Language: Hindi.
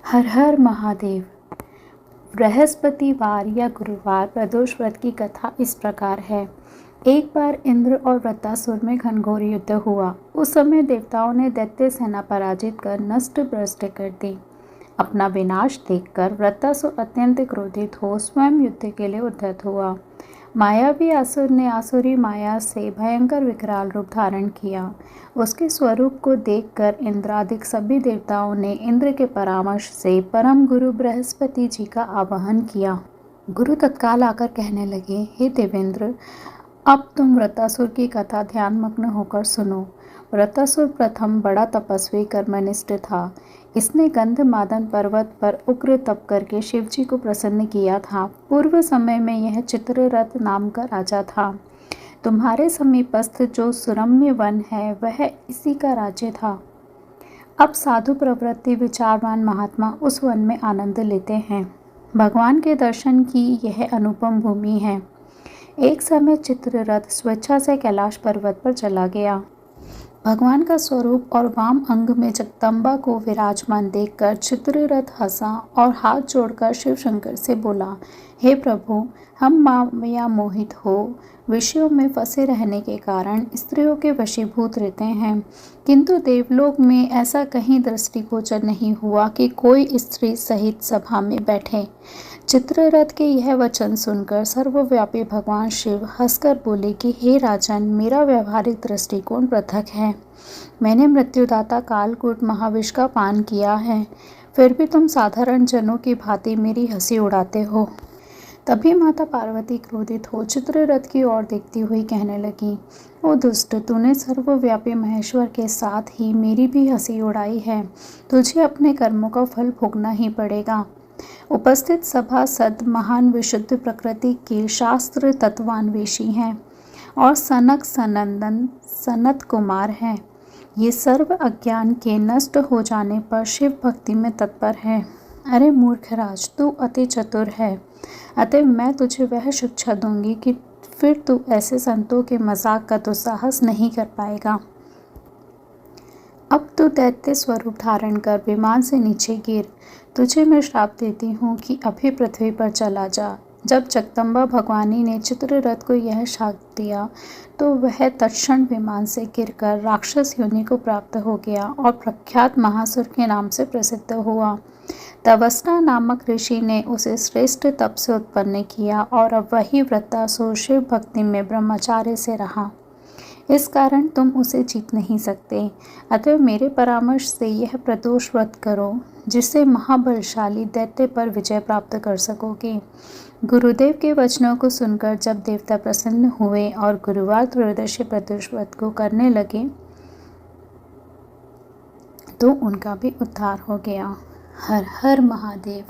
हर हर महादेव। बृहस्पतिवार या गुरुवार प्रदोष व्रत की कथा इस प्रकार है। एक बार इंद्र और वृत्तासुर में घनघोर युद्ध हुआ। उस समय देवताओं ने दैत्य सेना पराजित कर नष्ट भ्रष्ट कर दी। अपना विनाश देखकर वृत्तासुर अत्यंत क्रोधित हो स्वयं युद्ध के लिए उद्यत हुआ। मायावी असुर ने आसुरी माया से भयंकर विकराल रूप धारण किया। उसके स्वरूप को देखकर इंद्रादिक सभी देवताओं ने इंद्र के परामर्श से परम गुरु बृहस्पति जी का आवाहन किया। गुरु तत्काल आकर कहने लगे, हे देवेंद्र, अब तुम वृत्तासुर की कथा ध्यानमग्न होकर सुनो। वृत्तासुर प्रथम बड़ा तपस्वी कर्मनिष्ठ था। इसने गंधमादन पर्वत पर उग्र तप करके शिवजी को प्रसन्न किया था। पूर्व समय में यह चित्ररथ नाम का राजा था। तुम्हारे समीपस्थ जो सुरम्य वन है वह इसी का राज्य था। अब साधु प्रवृत्ति विचारवान महात्मा उस वन में आनंद लेते हैं। भगवान के दर्शन की यह अनुपम भूमि है। एक समय चित्ररथ स्वेच्छा से कैलाश पर्वत पर चला गया। भगवान का स्वरूप और वाम अंग में जगदम्बा को विराजमान देखकर चित्ररथ हंसा और हाथ जोड़कर शिव शंकर से बोला, हे प्रभु, हम माया मोहित हो विषयों में फंसे रहने के कारण स्त्रियों के वशीभूत रहते हैं, किंतु देवलोक में ऐसा कहीं दृष्टिगोचर नहीं हुआ कि कोई स्त्री सहित सभा में बैठे। चित्ररथ के यह वचन सुनकर सर्वव्यापी भगवान शिव हंसकर बोले कि हे राजन, मेरा व्यवहारिक दृष्टिकोण पृथक है। मैंने मृत्युदाता कालकूट महाविष का पान किया है, फिर भी तुम साधारण जनों की भांति मेरी हंसी उड़ाते हो। तभी माता पार्वती क्रोधित हो चित्ररथ की ओर देखती हुई कहने लगी, ओ दुष्ट, तूने सर्वव्यापी महेश्वर के साथ ही मेरी भी हंसी उड़ाई है। तुझे अपने कर्मों का फल भोगना ही पड़ेगा। उपस्थित सभासद महान विशुद्ध प्रकृति के शास्त्र तत्वान्वेषी हैं और सनक सनंदन सनत कुमार हैं। ये सर्व अज्ञान के नष्ट हो जाने पर शिव भक्ति में तत्पर हैं। अरे मूर्खराज, तू अति चतुर है, अतः मैं तुझे वह शिक्षा दूंगी कि फिर तू ऐसे संतों के मजाक का दुस्साहस नहीं कर पाएगा। अब तू दैत्य स्वरूप धारण कर विमान से नीचे गिर। तुझे मैं श्राप देती हूँ कि अभी पृथ्वी पर चला जा। जब जगदम्बा भगवानी ने चित्ररथ को यह शाप दिया तो वह तत्क्षण विमान से गिरकर राक्षस योनि को प्राप्त हो गया और प्रख्यात महासुर के नाम से प्रसिद्ध हुआ। तवस्टा नामक ऋषि ने उसे श्रेष्ठ तप से उत्पन्न किया और अब वही वृत्तासुर शिव भक्ति में ब्रह्मचार्य से रहा। इस कारण तुम उसे जीत नहीं सकते। अतः मेरे परामर्श से यह प्रदोष व्रत करो, जिससे महाबलशाली दैत्य पर विजय प्राप्त कर सकोगे। गुरुदेव के वचनों को सुनकर जब देवता प्रसन्न हुए और गुरुवार त्रयोदशी प्रदोष व्रत को करने लगे तो उनका भी उद्धार हो गया। हर हर महादेव।